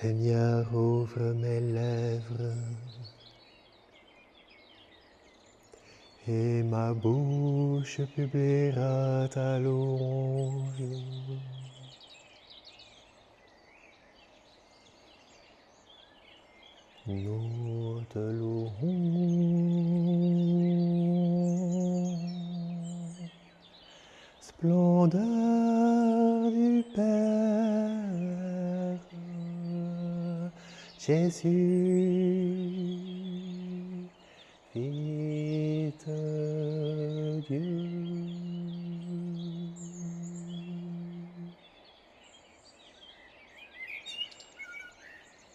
Seigneur, ouvre mes lèvres et ma bouche publiera ta louange. Nous te louons, splendeur du Père, Jésus, Fils de Dieu.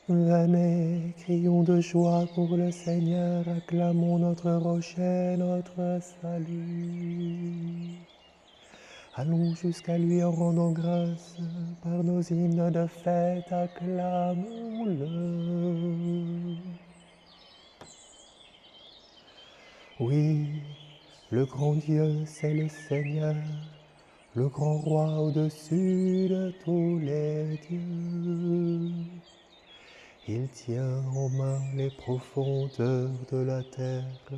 Venez, crions de joie pour le Seigneur, acclamons notre rocher, notre salut. Allons jusqu'à lui en rendant grâce, par nos hymnes de fête, acclamons-le. Oui, le grand Dieu, c'est le Seigneur, le grand roi au-dessus de tous les dieux. Il tient en main les profondeurs de la terre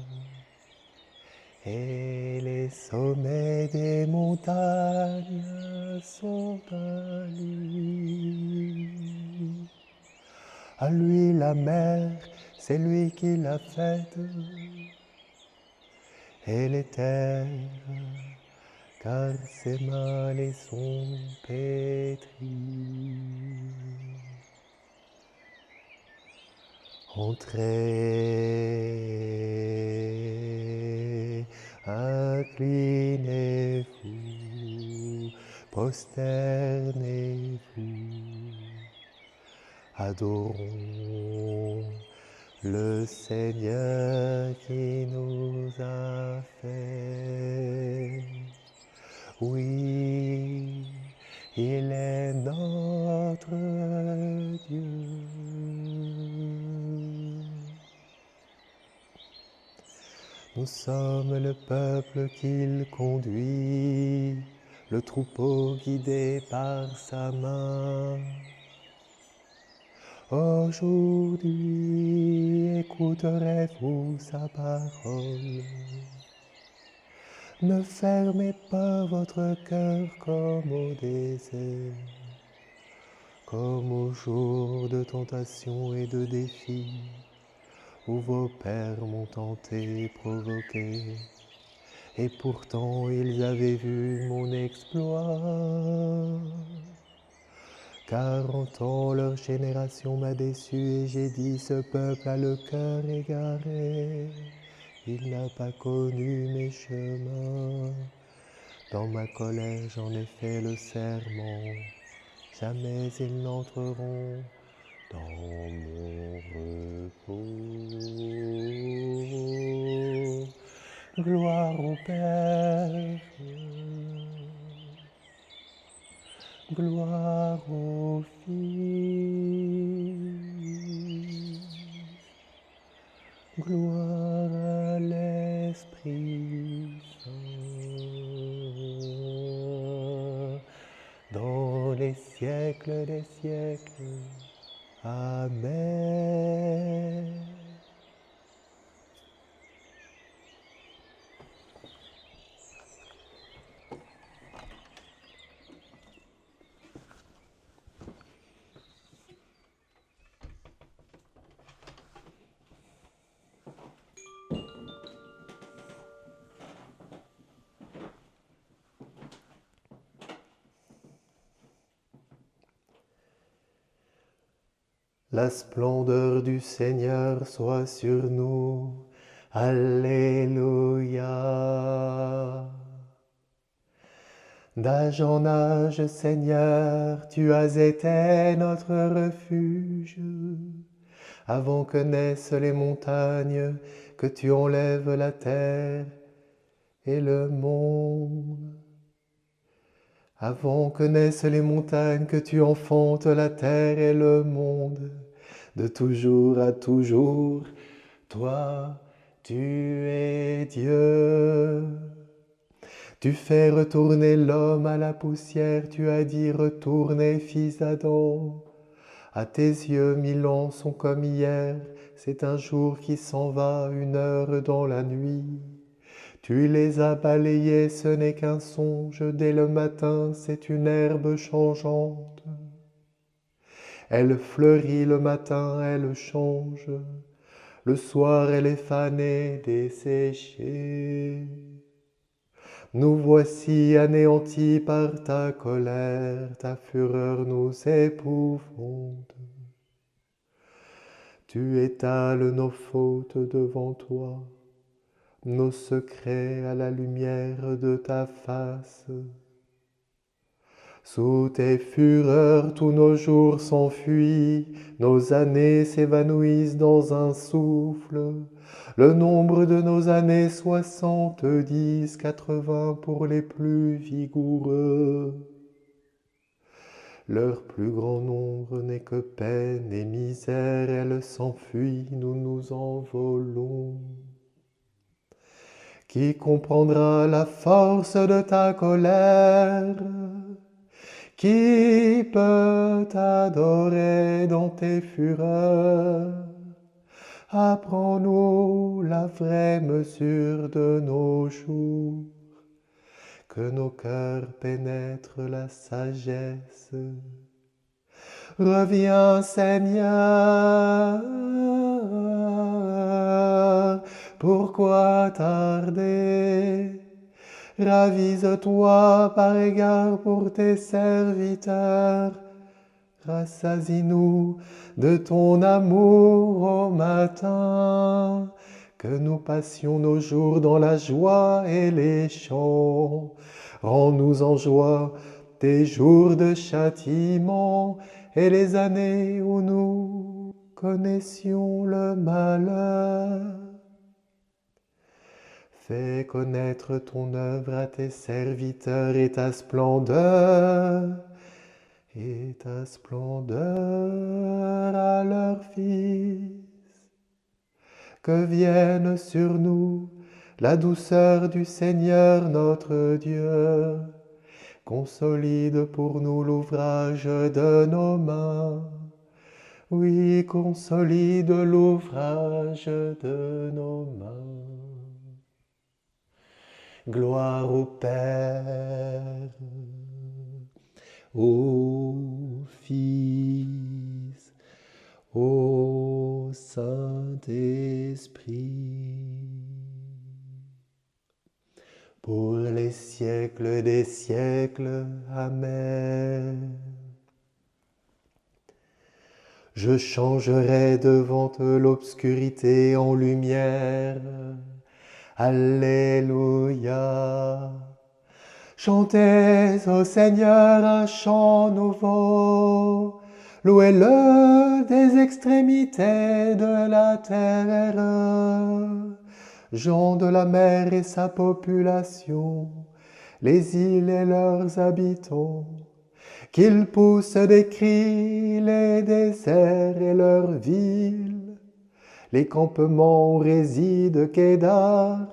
et les sommets des montagnes sont à lui. À lui la mer, c'est lui qui l'a faite, et les terres, car ses mains les sont pétries. Entrez, inclinez-vous, prosternez-vous, adorons le Seigneur qui nous a fait. Oui, il est notre Dieu. Nous sommes le peuple qu'il conduit, le troupeau guidé par sa main. Aujourd'hui, écouterez-vous sa parole. Ne fermez pas votre cœur comme au désert, comme au jour de tentation et de défi, où vos pères m'ont tenté et provoqué, et pourtant ils avaient vu mon exploit. 40 ans leur génération m'a déçu, et j'ai dit, ce peuple a le cœur égaré, il n'a pas connu mes chemins. Dans ma colère j'en ai fait le serment, jamais ils n'entreront dans mon repos. Gloire au Père, gloire au Fils, gloire à l'Esprit Saint, dans les siècles des siècles. Amen. La splendeur du Seigneur soit sur nous. Alléluia. D'âge en âge, Seigneur, tu as été notre refuge. Avant que naissent les montagnes, que tu enlèves la terre et le monde. Avant que naissent les montagnes, que tu enfantes la terre et le monde. De toujours à toujours, toi, tu es Dieu. Tu fais retourner l'homme à la poussière, tu as dit retournez, fils d'Adam, À tes yeux, 1000 ans sont comme hier, c'est un jour qui s'en va, une heure dans la nuit. Tu les as balayés, ce n'est qu'un songe, dès le matin, c'est une herbe changeante. Elle fleurit le matin, elle change, le soir elle est fanée, desséchée. Nous voici anéantis par ta colère, ta fureur nous épouvante. Tu étales nos fautes devant toi, nos secrets à la lumière de ta face. Sous tes fureurs, tous nos jours s'enfuient, nos années s'évanouissent dans un souffle. Le nombre de nos années 70, 80 pour les plus vigoureux. Leur plus grand nombre n'est que peine et misère, elles s'enfuient, nous nous envolons. Qui comprendra la force de ta colère? Qui peut t'adorer dans tes fureurs? Apprends-nous la vraie mesure de nos jours, que nos cœurs pénètrent la sagesse. Reviens, Seigneur, pourquoi tarder? Ravise-toi par égard pour tes serviteurs. Rassasie-nous de ton amour au matin, que nous passions nos jours dans la joie et les chants. Rends-nous en joie tes jours de châtiment et les années où nous connaissions le malheur. Fais connaître ton œuvre à tes serviteurs et ta splendeur à leurs fils. Que vienne sur nous la douceur du Seigneur notre Dieu, consolide pour nous l'ouvrage de nos mains. Oui, consolide l'ouvrage de nos mains. Gloire au Père, au Fils, au Saint-Esprit, pour les siècles des siècles. Amen. Je changerai devant l'obscurité en lumière. Alléluia. Chantez au Seigneur un chant nouveau, louez-le des extrémités de la terre. Gens de la mer et sa population, les îles et leurs habitants, qu'ils poussent des cris les déserts et leurs villes, les campements où réside Kédar,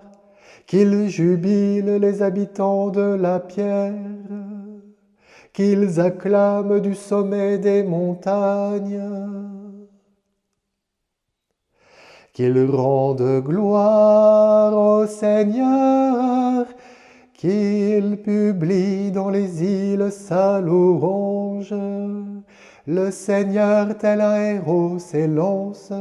qu'ils jubilent les habitants de la pierre, qu'ils acclament du sommet des montagnes, qu'ils rendent gloire au Seigneur, qu'ils publient dans les îles sa louange. Le Seigneur, tel un héros, s'élance,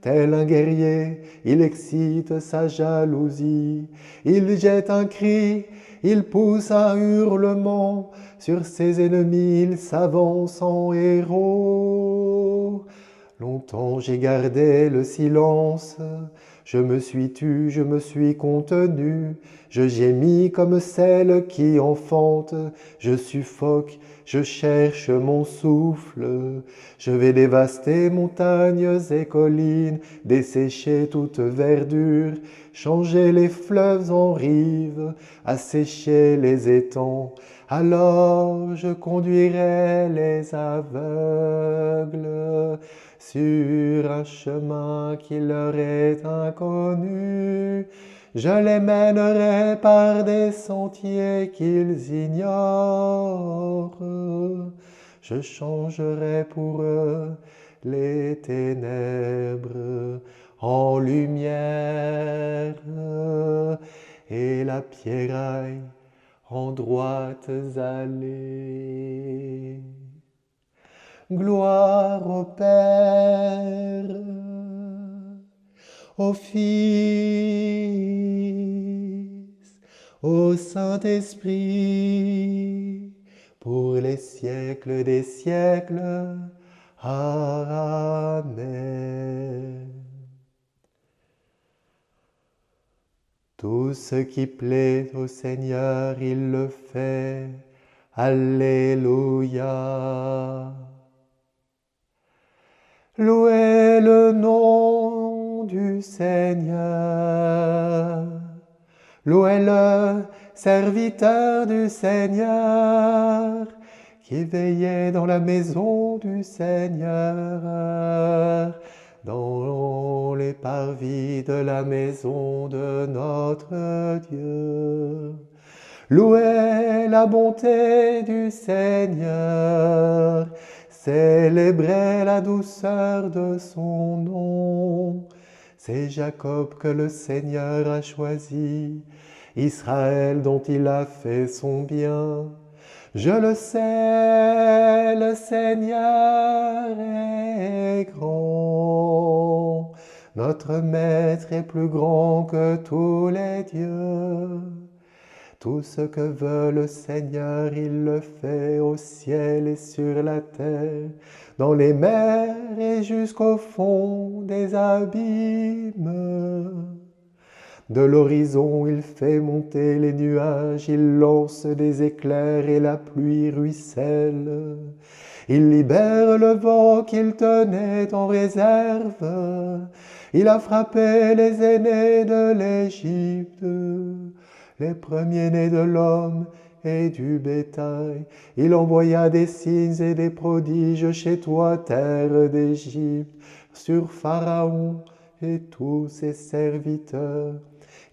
tel un guerrier, il excite sa jalousie. Il jette un cri, il pousse un hurlement, sur ses ennemis il s'avance en héros. Longtemps j'ai gardé le silence, je me suis tu, je me suis contenu, je gémis comme celle qui enfante, je suffoque, je cherche mon souffle, je vais dévaster montagnes et collines, dessécher toute verdure, changer les fleuves en rives, assécher les étangs. Alors je conduirai les aveugles sur un chemin qui leur est inconnu. Je les mènerai par des sentiers qu'ils ignorent. je changerai pour eux les ténèbres en lumière et la pierraille en droites allées. Gloire au Père, au Fils, au Saint-Esprit, pour les siècles des siècles. Amen. Tout ce qui plaît au Seigneur, il le fait. Alléluia. Louez le nom du Seigneur. Louez-le, serviteur du Seigneur, qui veillait dans la maison du Seigneur, dans les parvis de la maison de notre Dieu. Louez la bonté du Seigneur, célébrez la douceur de son nom. C'est Jacob que le Seigneur a choisi, Israël dont il a fait son bien. Je le sais, le Seigneur est grand. Notre Maître est plus grand que tous les dieux. Tout ce que veut le Seigneur, il le fait au ciel et sur la terre, dans les mers et jusqu'au fond des abîmes. De l'horizon, il fait monter les nuages, il lance des éclairs et la pluie ruisselle. Il libère le vent qu'il tenait en réserve. Il a frappé les aînés de l'Égypte, les premiers-nés de l'homme et du bétail. Il envoya des signes et des prodiges chez toi, terre d'Égypte, sur Pharaon et tous ses serviteurs.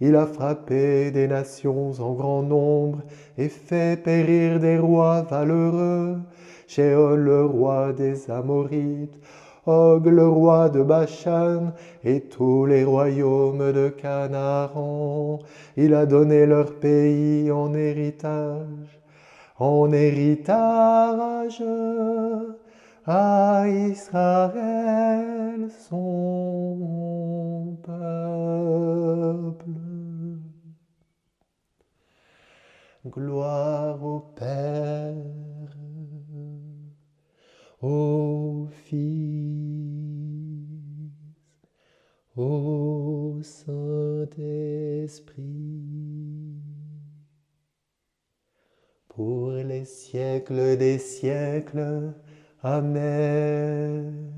Il a frappé des nations en grand nombre et fait périr des rois valeureux. Shéol, le roi des Amorites, Og, le roi de Bashan, et tous les royaumes de Canaan. Il a donné leur pays en héritage à Israël, son peuple. Gloire au Père, au Fils, au Saint-Esprit, pour les siècles des siècles. Amen.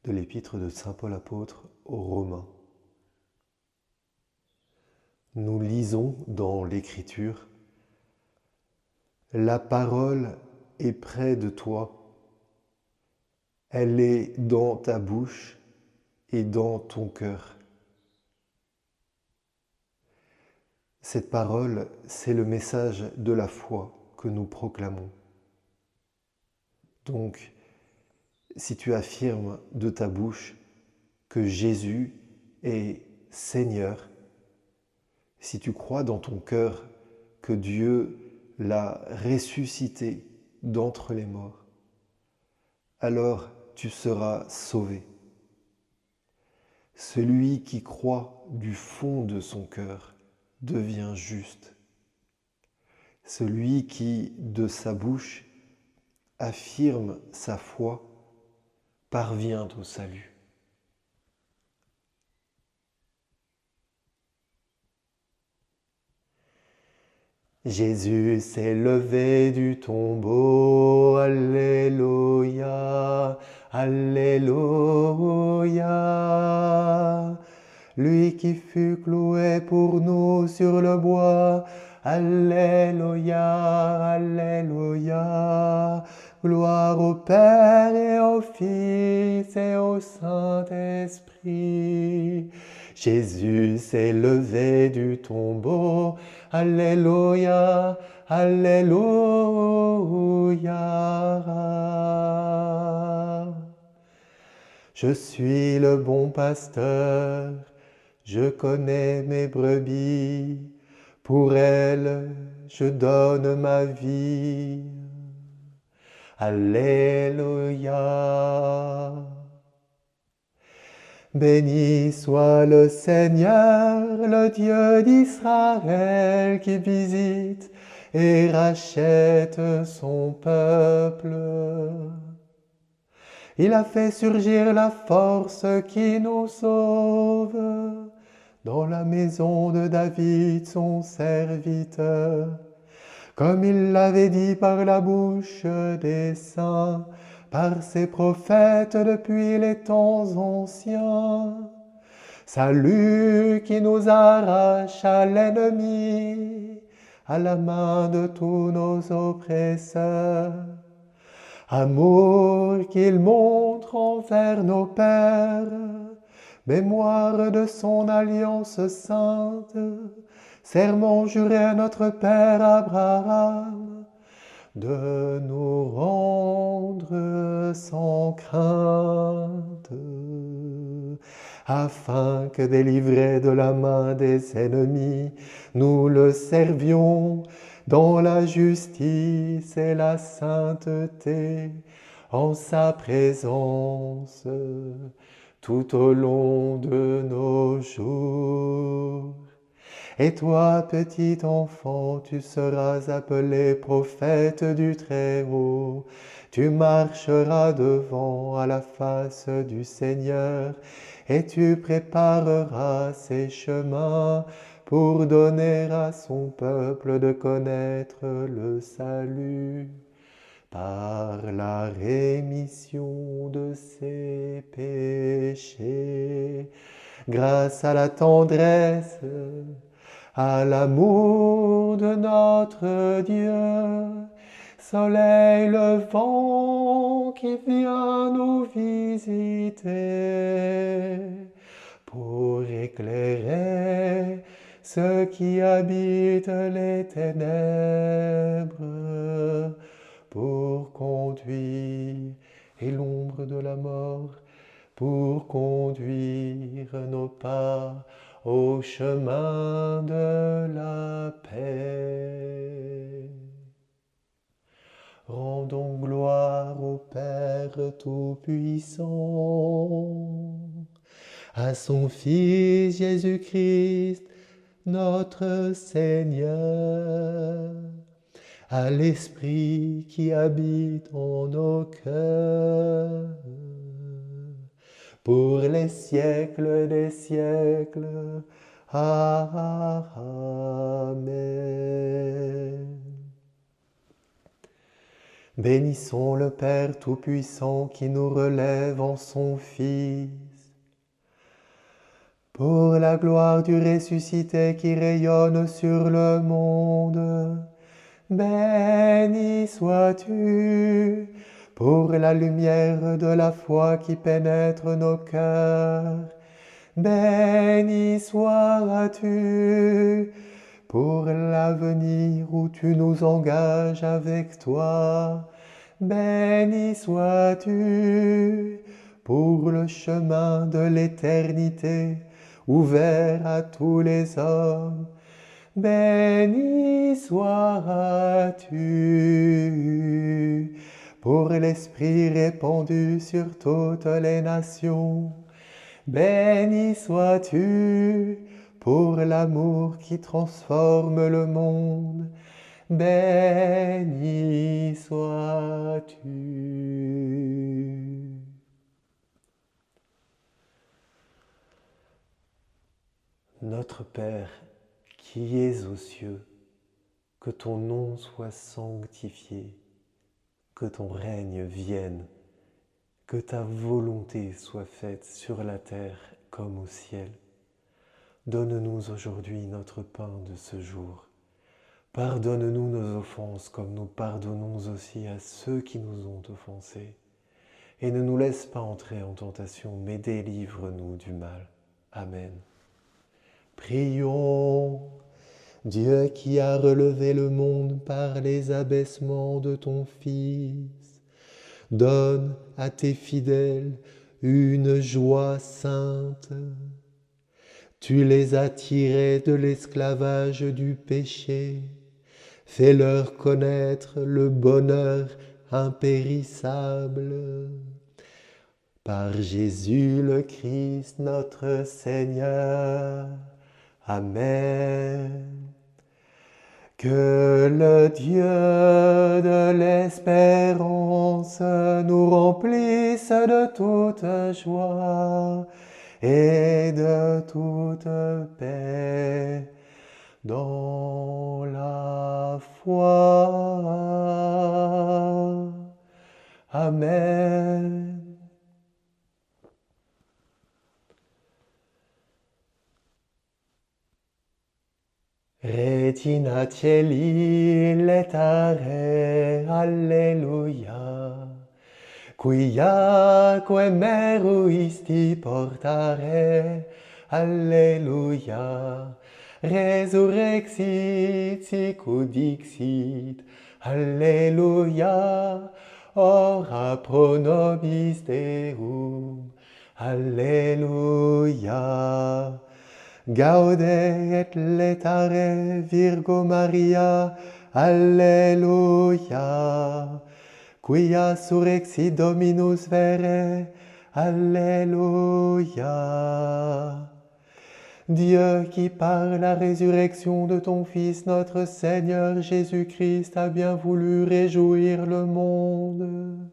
De l'épître de saint Paul apôtre aux Romains. Nous lisons dans l'Écriture: la parole est près de toi, elle est dans ta bouche et dans ton cœur. Cette parole, c'est le message de la foi que nous proclamons. Donc, si tu affirmes de ta bouche que Jésus est Seigneur, si tu crois dans ton cœur que Dieu l'a ressuscité d'entre les morts, alors tu seras sauvé. Celui qui croit du fond de son cœur devient juste. Celui qui, de sa bouche, affirme sa foi parvient au salut. Jésus s'est levé du tombeau, Alléluia, Alléluia. Lui qui fut cloué pour nous sur le bois, Alléluia, Alléluia. Gloire au Père et au Fils et au Saint-Esprit. Jésus s'est levé du tombeau, Alléluia, Alléluia. Je suis le bon pasteur, je connais mes brebis, pour elles je donne ma vie. Alléluia. Béni soit le Seigneur, le Dieu d'Israël, qui visite et rachète son peuple. Il a fait surgir la force qui nous sauve dans la maison de David, son serviteur, comme il l'avait dit par la bouche des saints, par ses prophètes depuis les temps anciens. Salut qui nous arrache à l'ennemi, à la main de tous nos oppresseurs. Amour qu'il montre envers nos pères, mémoire de son alliance sainte, serment juré à notre père Abraham, de nous rendre sans crainte, afin que délivrés de la main des ennemis, nous le servions dans la justice et la sainteté, en sa présence, tout au long de nos jours. Et toi, petit enfant, tu seras appelé prophète du Très-Haut. Tu marcheras devant à la face du Seigneur, et tu prépareras ses chemins pour donner à son peuple de connaître le salut par la rémission de ses péchés, grâce à la tendresse, à l'amour de notre Dieu, soleil levant qui vient nous visiter pour éclairer ceux qui habitent les ténèbres, pour conduire, et l'ombre de la mort, pour conduire nos pas au chemin de la paix. Rendons gloire au Père Tout-Puissant, à son Fils Jésus-Christ, notre Seigneur, à l'Esprit qui habite en nos cœurs, pour les siècles des siècles. Amen. Bénissons le Père Tout-Puissant qui nous relève en son Fils, pour la gloire du ressuscité qui rayonne sur le monde. Béni sois-tu, pour la lumière de la foi qui pénètre nos cœurs. Béni sois-tu, pour l'avenir où tu nous engages avec toi. Béni sois-tu, pour le chemin de l'éternité ouvert à tous les hommes. Béni sois-tu, pour l'Esprit répandu sur toutes les nations. Béni sois-tu, pour l'amour qui transforme le monde. Béni sois-tu. Notre Père, qui es aux cieux, que ton nom soit sanctifié, que ton règne vienne, que ta volonté soit faite sur la terre comme au ciel. Donne-nous aujourd'hui notre pain de ce jour. Pardonne-nous nos offenses comme nous pardonnons aussi à ceux qui nous ont offensés. Et ne nous laisse pas entrer en tentation, mais délivre-nous du mal. Amen. Prions. Dieu qui a relevé le monde par les abaissements de ton Fils, donne à tes fidèles une joie sainte. Tu les as tirés de l'esclavage du péché, fais-leur connaître le bonheur impérissable. Par Jésus le Christ notre Seigneur. Amen. Que le Dieu de l'espérance nous remplisse de toute joie et de toute paix dans la foi. Amen. Regina Caeli letare, alleluia, quiaque meruisti portare, alleluia, resurrexit sicut dixit, alleluia, ora pro nobis Deum, alleluia. Gaude et letare Virgo Maria, alleluia. Quia surrexit Dominus vere, alléluia. Dieu qui par la résurrection de ton Fils notre Seigneur Jésus-Christ a bien voulu réjouir le monde.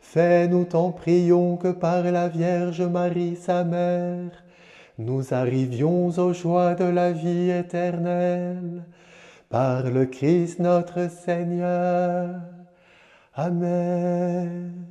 Fais-nous t'en prions que par la Vierge Marie sa mère, nous arrivions aux joies de la vie éternelle. Par le Christ notre Seigneur. Amen.